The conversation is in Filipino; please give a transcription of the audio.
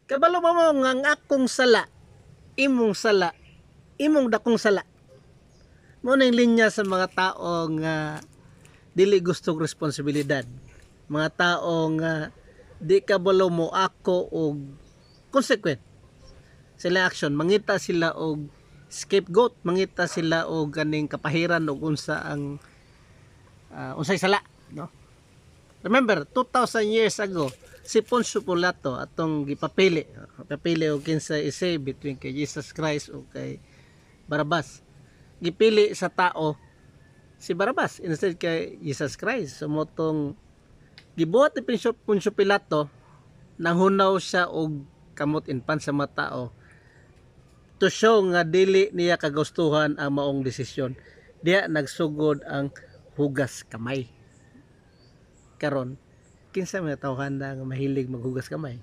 Kabalo mo nga ang akong sala, imong dakong sala. Mo na yung linya sa mga tao nga dili gustong responsibilidad. Mga tao nga di kabalo mo ako og consequent sila action. Mangita sila og scapegoat, mangita sila og kaning kapahiran og unsa ang unsay sala, no? Remember, 2,000 years ago, si Poncio Pilato atong gipapili og kinsa isay between kay Jesus Christ o kay Barabas. Gipili sa tao si Barabas instead kay Jesus Christ. So motong gibuhat ni Poncio Pilato, nanghunaw siya og kamot in pan sa mga tao to show nga dili niya kagustuhan ang maong desisyon. Diya nagsugod ang hugas kamay. Karon kinsa may tawhan nga mahilig maghugas kamay?